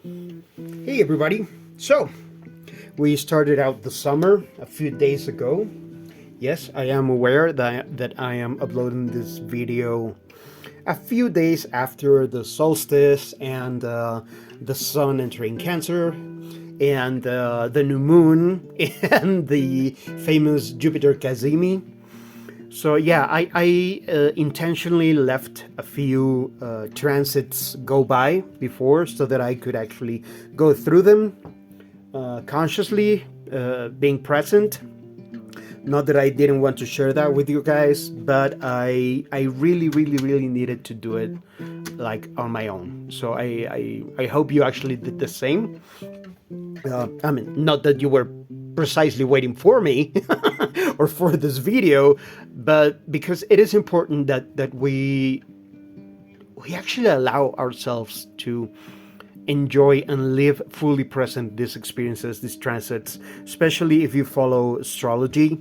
Hey everybody! So, we started out the summer a few days ago. Yes, I am aware that I am uploading this video a few days after the solstice and the sun entering Cancer and the new moon and the famous Jupiter Cassini. So yeah, I intentionally left a few transits go by before so that I could actually go through them consciously, being present. Not that I didn't want to share that with you guys, but I really needed to do it like on my own. So I hope you actually did the same. I mean, not that you were precisely waiting for me or for this video, but because it is important that we actually allow ourselves to enjoy and live fully present these experiences, these transits, especially if you follow astrology,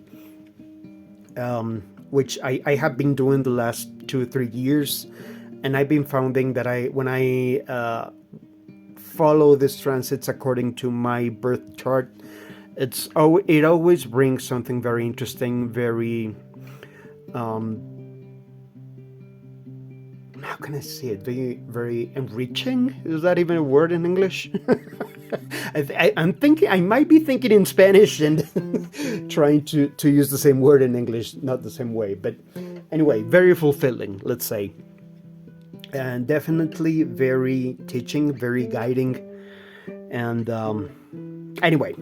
which I have been doing the last 2 or 3 years, and I've been finding that when I follow these transits according to my birth chart, it always brings something very interesting, very how can I say it? Very enriching. Is that even a word in English? I'm thinking I might be thinking in Spanish and trying to use the same word in English, not the same way. But anyway, very fulfilling, let's say, and definitely very teaching, very guiding. And anyway,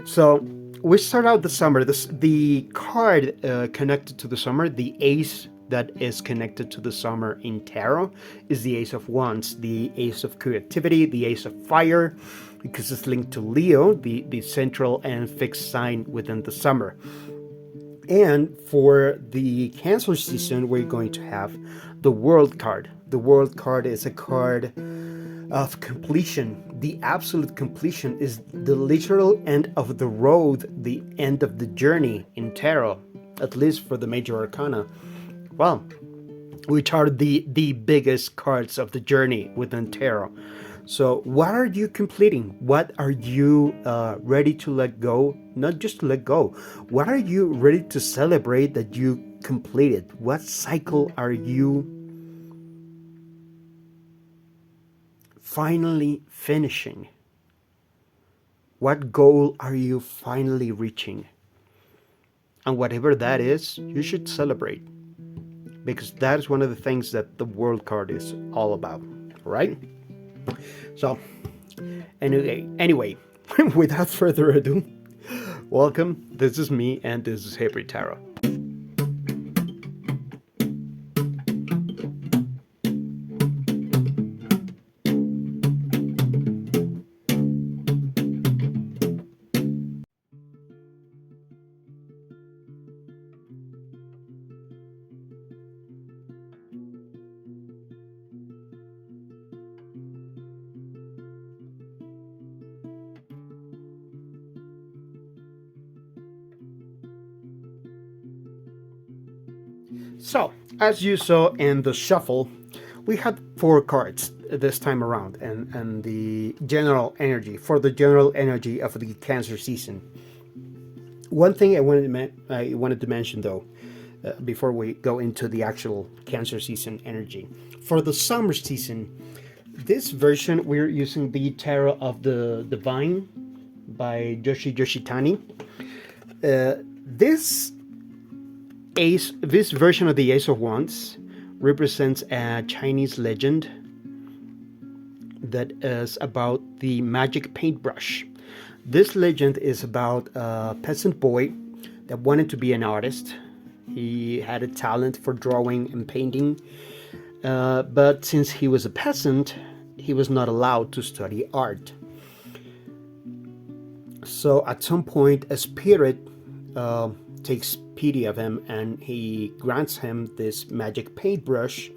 so we start out the summer. The card connected to the summer, the ace that is connected to the summer in tarot, is the Ace of Wands, the Ace of Creativity, the Ace of Fire, because it's linked to Leo, the central and fixed sign within the summer. And for the Cancer season, we're going to have the World card. The World card is a card of completion. The absolute completion is the literal end of the road, the end of the journey in tarot, at least for the major arcana. Well, which are the biggest cards of the journey within tarot. So what are you completing? What are you ready to let go? Not just to let go. What are you ready to celebrate that you completed? What cycle are you finally finishing? What goal are you finally reaching? And whatever that is, you should celebrate, because that is one of the things that the World card is all about, right? So, anyway, without further ado, welcome. This is me, and this is Hebrew Tarot. So, as you saw in the shuffle, we had 4 cards this time around, and the general energy, for the general energy of the Cancer season. One thing I wanted to mention though, before we go into the actual Cancer season energy. For the summer season, this version we're using the Tarot of the Divine by Joshi Yoshitani. This version of the Ace of Wands represents a Chinese legend that is about the magic paintbrush. This legend is about a peasant boy that wanted to be an artist. He had a talent for drawing and painting, but since he was a peasant, he was not allowed to study art. So at some point, a spirit takes pity of him, and he grants him this magic paintbrush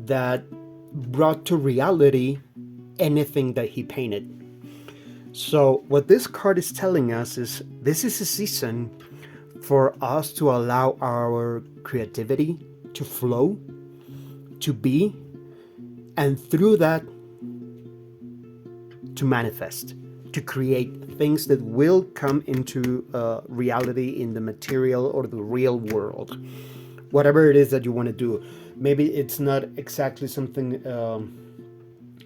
that brought to reality anything that he painted. So what this card is telling us is this is a season for us to allow our creativity to flow, to be, and through that to manifest, to create things that will come into reality in the material or the real world. Whatever it is that you want to do. Maybe it's not exactly something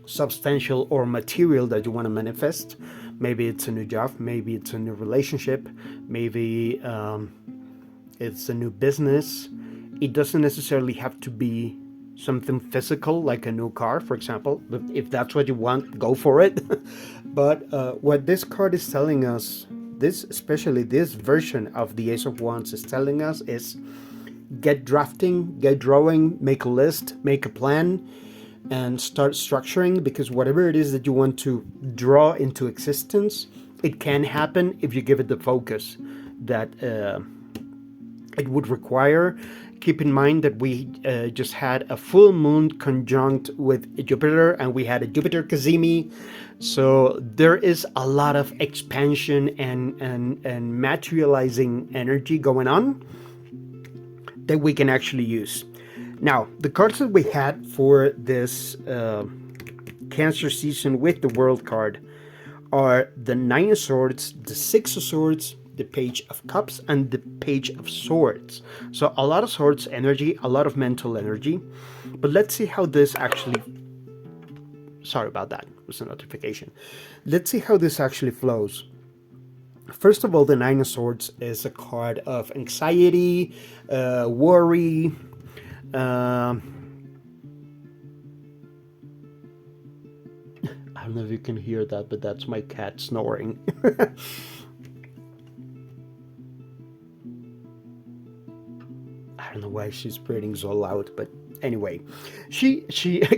substantial or material that you want to manifest. Maybe it's a new job, maybe it's a new relationship, maybe it's a new business. It doesn't necessarily have to be something physical like a new car, for example. If that's what you want, go for it. But what this card is telling us, this, especially this version of the Ace of Wands, is telling us is get drafting, get drawing, make a list, make a plan, and start structuring, because whatever it is that you want to draw into existence, it can happen if you give it the focus that it would require. Keep in mind that we just had a full moon conjunct with Jupiter, and we had a Jupiter Cazimi. So there is a lot of expansion and materializing energy going on that we can actually use. Now, the cards that we had for this Cancer season with the World card are the Nine of Swords, the Six of Swords, the Page of Cups, and the Page of Swords. So a lot of swords energy, a lot of mental energy. But let's see how this actually... Sorry about that, it was a notification. Let's see how this actually flows. First of all, the Nine of Swords is a card of anxiety, worry, I don't know if you can hear that, but that's my cat snoring. I don't know why she's breathing so loud, but anyway, she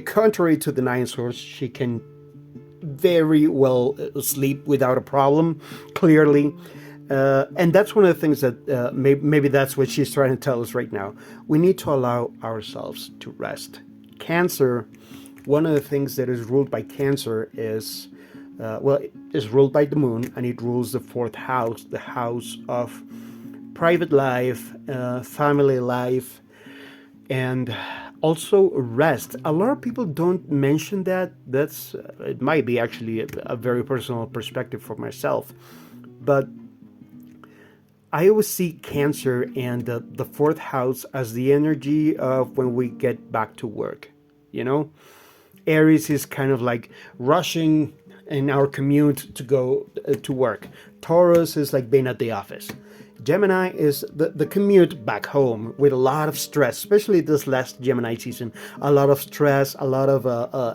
contrary to the Nine of Swords, she can very well sleep without a problem, clearly. And that's one of the things that maybe that's what she's trying to tell us right now. We need to allow ourselves to rest. Cancer, one of the things that is ruled by Cancer is, is ruled by the moon, and it rules the fourth house, the house of private life, family life, and also rest. A lot of people don't mention that. It might be actually a very personal perspective for myself, but I always see Cancer and the fourth house as the energy of when we get back to work. You know, Aries is kind of like rushing in our commute to go to work. Taurus is like being at the office. Gemini is the commute back home with a lot of stress, especially this last Gemini season. A lot of stress, a lot of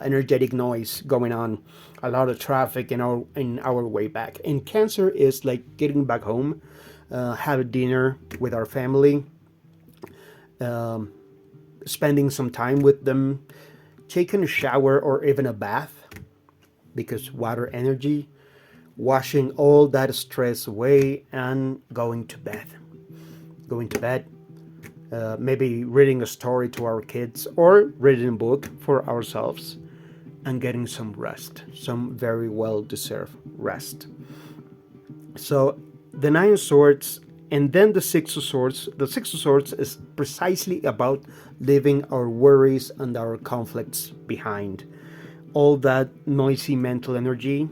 energetic noise going on, a lot of traffic in our way back. And Cancer is like getting back home, have a dinner with our family, spending some time with them, taking a shower or even a bath, because water energy, washing all that stress away, and going to bed. Maybe reading a story to our kids or reading a book for ourselves, and getting some rest, some very well deserved rest. So the Nine of Swords and then the Six of Swords. The Six of Swords is precisely about leaving our worries and our conflicts behind. All that noisy mental energy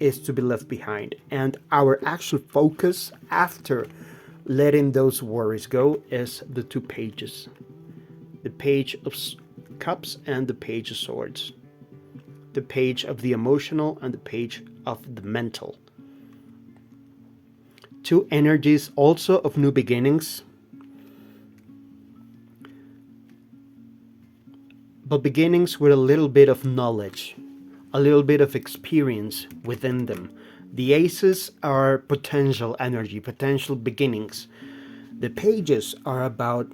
is to be left behind, and our actual focus after letting those worries go is the two pages, the Page of Cups and the Page of Swords, the page of the emotional and the page of the mental. Two energies also of new beginnings, but beginnings with a little bit of knowledge, a little bit of experience within them. The aces are potential energy, potential beginnings. The pages are about,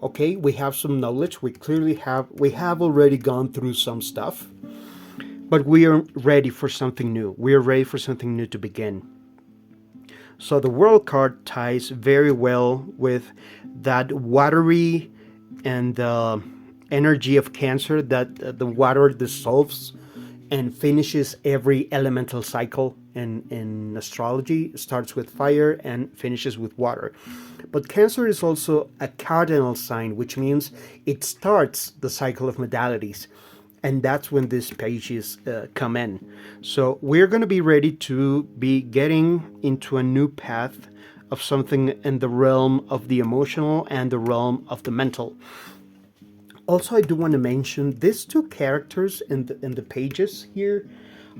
okay, we have some knowledge, we have already gone through some stuff, but we are ready for something new. We are ready for something new to begin. So the World card ties very well with that watery and energy of Cancer, that the water dissolves and finishes every elemental cycle in astrology. It starts with fire and finishes with water. But Cancer is also a cardinal sign, which means it starts the cycle of modalities. And that's when these pages come in. So we're going to be ready to be getting into a new path of something in the realm of the emotional and the realm of the mental. Also, I do want to mention these two characters in the pages here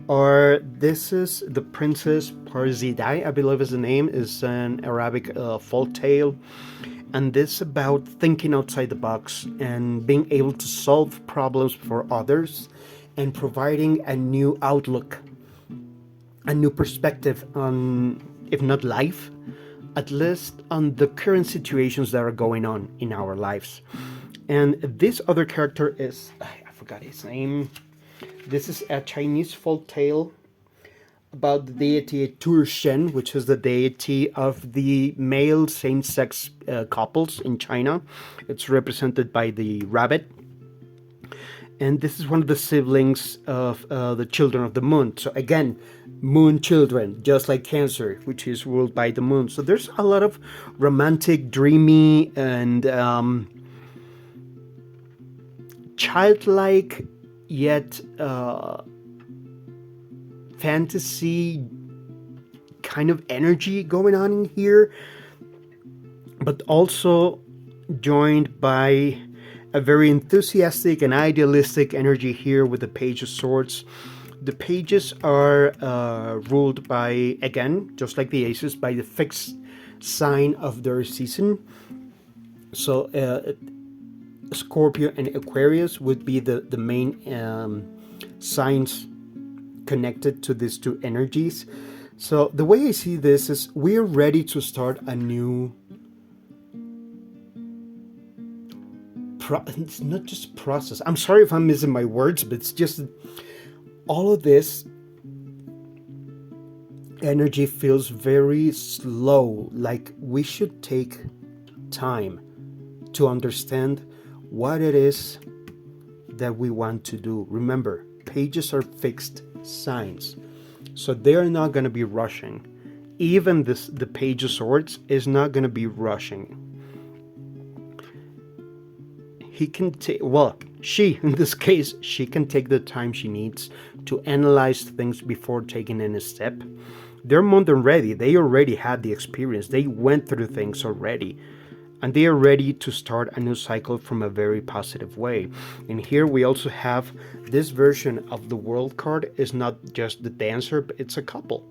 are, this is the Princess Parzidai, I believe is the name, is an Arabic folk tale, and this about thinking outside the box and being able to solve problems for others and providing a new outlook, a new perspective on, if not life, at least on the current situations that are going on in our lives. And this other character is, I forgot his name. This is a Chinese folk tale about the deity Tu Shen, which is the deity of the male same-sex couples in China. It's represented by the rabbit. And this is one of the siblings of the children of the moon. So again, moon children, just like Cancer, which is ruled by the moon. So there's a lot of romantic, dreamy, and childlike, yet fantasy kind of energy going on in here, but also joined by a very enthusiastic and idealistic energy here with the Page of Swords. The pages are ruled by, again, just like the aces, by the fixed sign of their season. So Scorpio and Aquarius would be the main signs connected to these two energies. So the way I see this is we're ready to start a new it's not just process. I'm sorry if I'm missing my words, but it's just all of this energy feels very slow, like we should take time to understand what it is that we want to do. Remember, pages are fixed signs, so they're not going to be rushing. Even the Page of Swords is not going to be rushing. He can take, well, she, in this case, she can take the time she needs to analyze things before taking any step. They're more than ready. They already had the experience. They went through things already. And they are ready to start a new cycle from a very positive way. And here we also have this version of the World card is not just the dancer, but it's a couple.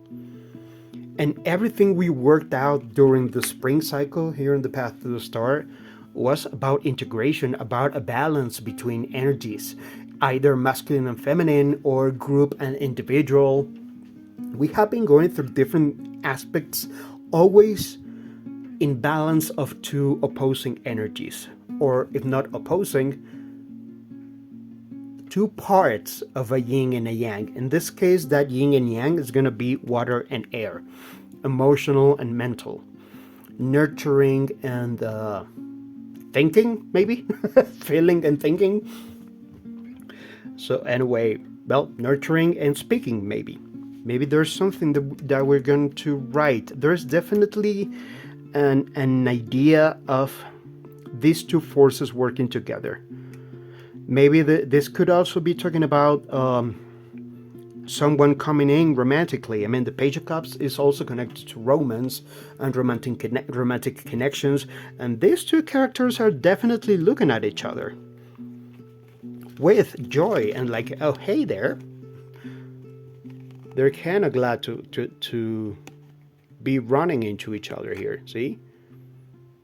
And everything we worked out during the spring cycle here in the Path to the Star was about integration, about a balance between energies, either masculine and feminine or group and individual. We have been going through different aspects, always in balance of two opposing energies, or if not opposing, two parts of a yin and a yang. In this case, that yin and yang is going to be water and air, emotional and mental, nurturing and thinking, maybe feeling and thinking. So anyway, well, nurturing and speaking, maybe there's something that we're going to write. There's definitely an idea of these two forces working together. Maybe this could also be talking about someone coming in romantically. I mean, the Page of Cups is also connected to romance and romantic connections, and these two characters are definitely looking at each other with joy and like, oh, hey there. They're kind of glad to be running into each other here. See,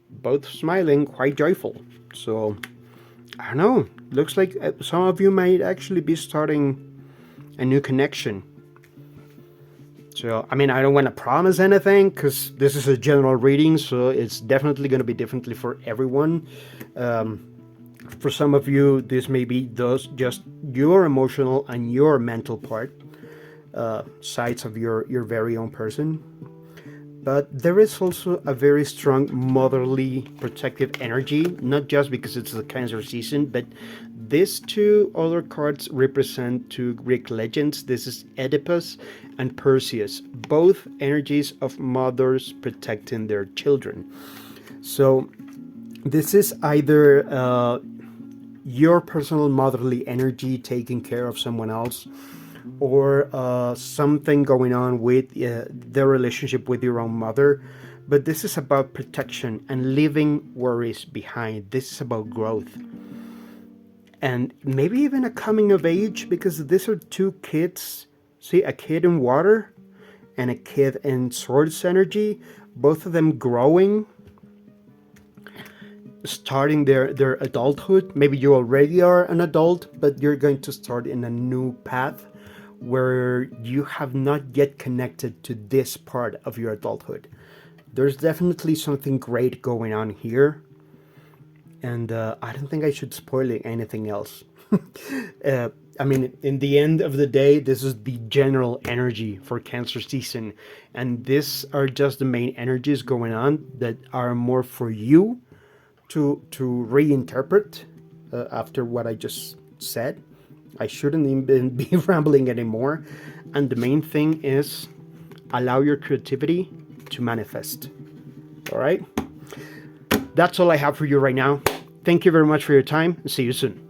both smiling, quite joyful. So I don't know, looks like some of you might actually be starting a new connection. So I mean, I don't want to promise anything because this is a general reading, so it's definitely going to be differently for everyone. For some of you, this may be just your emotional and your mental part, sides of your very own person. But there is also a very strong motherly protective energy, not just because it's the Cancer season, but these two other cards represent two Greek legends. This is Oedipus and Perseus, both energies of mothers protecting their children. So this is either your personal motherly energy taking care of someone else, or something going on with the relationship with your own mother. But this is about protection and leaving worries behind. This is about growth. And maybe even a coming of age, because these are two kids. See, a kid in water and a kid in swords energy, both of them growing, starting their adulthood. Maybe you already are an adult, but you're going to start in a new path where you have not yet connected to this part of your adulthood. There's definitely something great going on here, and I don't think I should spoil anything else. I mean, in the end of the day, this is the general energy for Cancer season, and these are just the main energies going on that are more for you to reinterpret after what I just said. I shouldn't even be rambling anymore. And the main thing is allow your creativity to manifest. All right? That's all I have for you right now. Thank you very much for your time, and see you soon.